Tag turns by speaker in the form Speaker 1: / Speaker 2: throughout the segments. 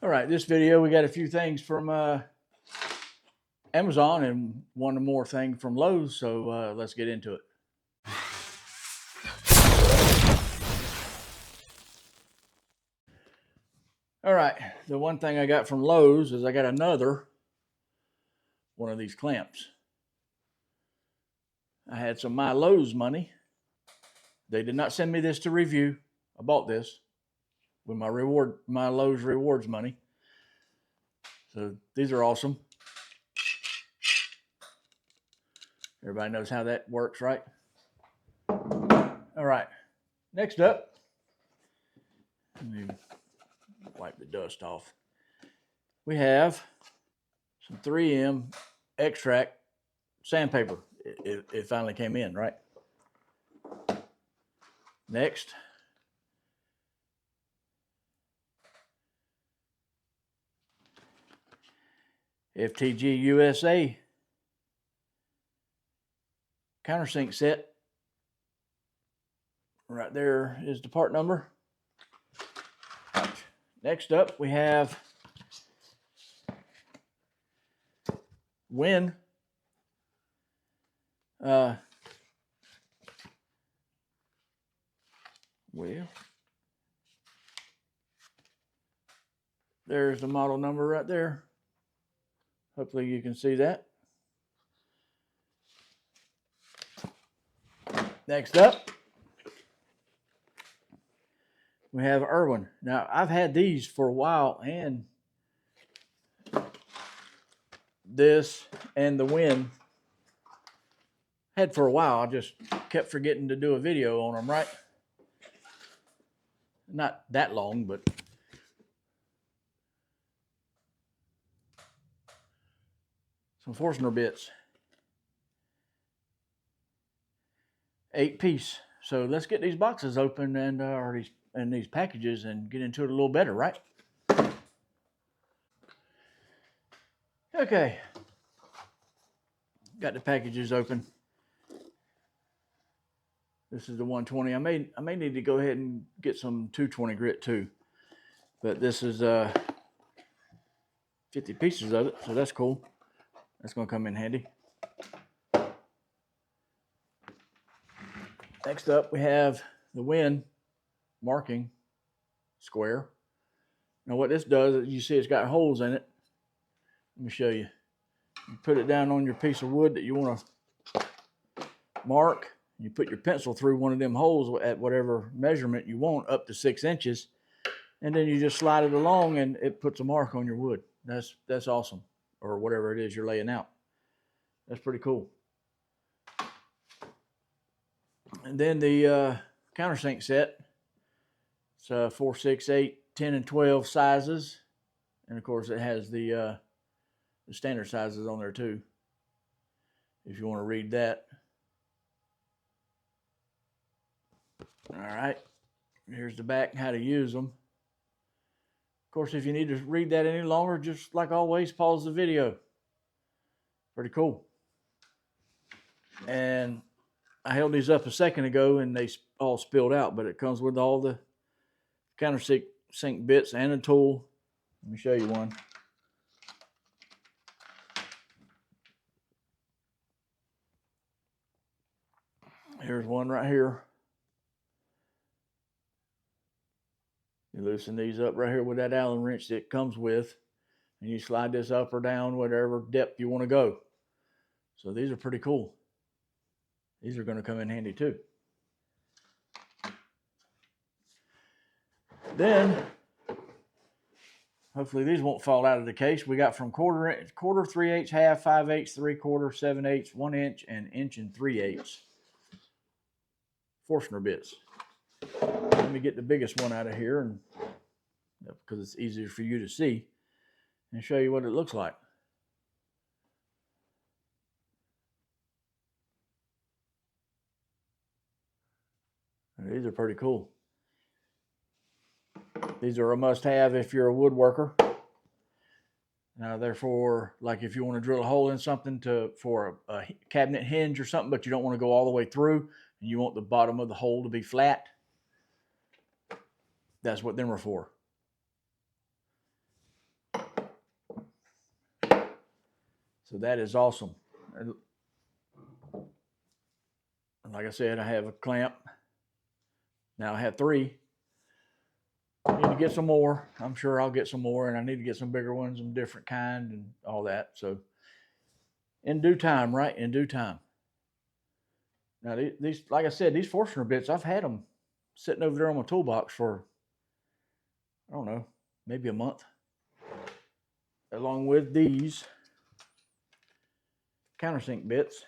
Speaker 1: All right, this video we got a few things from Amazon and one more thing from Lowe's, so let's get into it. All right, the one thing I got from Lowe's is I got another one of these clamps. I had some my Lowe's money. They did not send me this to review. I bought this with my Lowe's rewards money. So these are awesome. Everybody knows how that works, right? All right, next up, let me wipe the dust off. We have some 3M extract sandpaper. It finally came in, right? Next, FTG USA countersink set. Right there is the part number. Next up, we have Win. Well, there's the model number right there. Hopefully you can see that. Next up, we have Irwin. Now, I've had these for a while, and this and the Win had for a while. I just kept forgetting to do a video on them, right? Not that long, but some Forstner bits. 8-piece. So let's get these boxes open and these packages and get into it a little better, right? Okay. Got the packages open. This is the 120. I may need to go ahead and get some 220 grit too. But this is 50 pieces of it, so that's cool. That's going to come in handy. Next up, we have the Win marking square. Now what this does is, you see it's got holes in it. Let me show you. You put it down on your piece of wood that you want to mark. You put your pencil through one of them holes at whatever measurement you want, up to 6 inches, and then you just slide it along and it puts a mark on your wood. That's awesome, or whatever it is you're laying out. That's pretty cool. And then the countersink set. It's 4, 6, 8, 10, and 12 sizes, and of course it has the standard sizes on there too, if you want to read that. All right, here's the back and how to use them. Of course, if you need to read that any longer, just like always, pause the video. Pretty cool. And I held these up a second ago and they all spilled out, but it comes with all the countersink bits and a tool. Let me show you one. Here's one right here. You loosen these up right here with that Allen wrench that it comes with, and you slide this up or down, whatever depth you want to go. So these are pretty cool. These are going to come in handy too. Then, hopefully these won't fall out of the case. We got from quarter, 3/8, half, 5/8, 3/4, 7/8, 1 inch, and 1 3/8 Forstner bits. Let me get the biggest one out of here, and because it's easier for you to see, and show you what it looks like. And these are pretty cool. These are a must-have if you're a woodworker. Now, therefore, like if you want to drill a hole in something for a cabinet hinge or something, but you don't want to go all the way through, and you want the bottom of the hole to be flat, that's what them are for. So that is awesome. And like I said, I have a clamp. Now I have 3. I need to get some more. I'm sure I'll get some more, and I need to get some bigger ones, some different kind and all that. So in due time, right? In due time. Now these, like I said, these Forstner bits, I've had them sitting over there on my toolbox for, I don't know, maybe a month. Along with these countersink bits.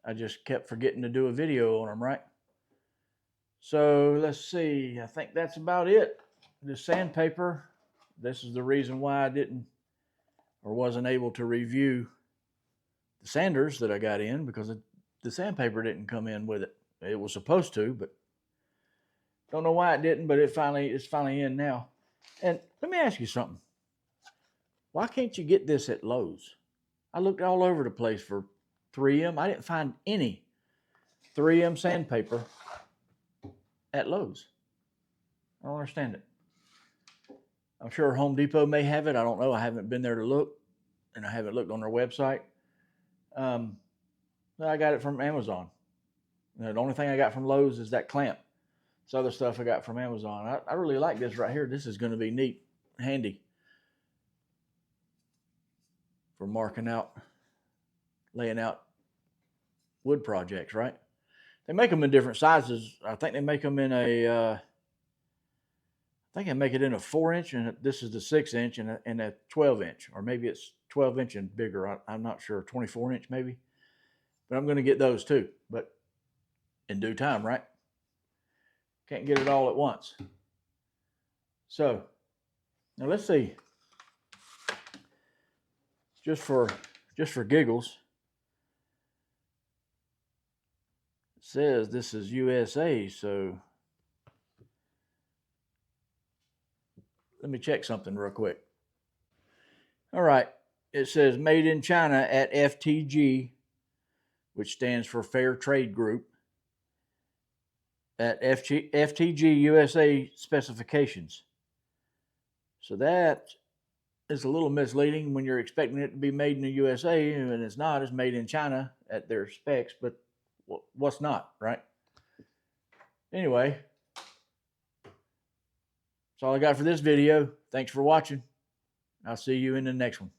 Speaker 1: I just kept forgetting to do a video on them, right? So let's see, I think that's about it. The sandpaper, this is the reason why I didn't or wasn't able to review the sanders that I got in, because the sandpaper didn't come in with it. It was supposed to, but don't know why it didn't, but it's finally in now. And let me ask you something. Why can't you get this at Lowe's? I looked all over the place for 3M. I didn't find any 3M sandpaper at Lowe's. I don't understand it. I'm sure Home Depot may have it. I don't know. I haven't been there to look, and I haven't looked on their website. I got it from Amazon. The only thing I got from Lowe's is that clamp. This other stuff I got from Amazon. I really like this right here. This is going to be neat, handy for marking out, laying out wood projects, right? They make them in different sizes. I think they make them in I think they make it in a 4-inch, and this is the 6-inch, and a 12-inch, or maybe it's 12-inch and bigger. I'm not sure, 24-inch maybe. But I'm going to get those too, but in due time, right? Can't get it all at once. So now let's see. Just for giggles, it says this is USA, so let me check something real quick. All right, it says made in China at FTG, which stands for Fair Trade Group, at FTG USA specifications. So that is a little misleading when you're expecting it to be made in the USA, and it's not. It's made in China at their specs, but what's not, right? Anyway, that's all I got for this video. Thanks for watching. I'll see you in the next one.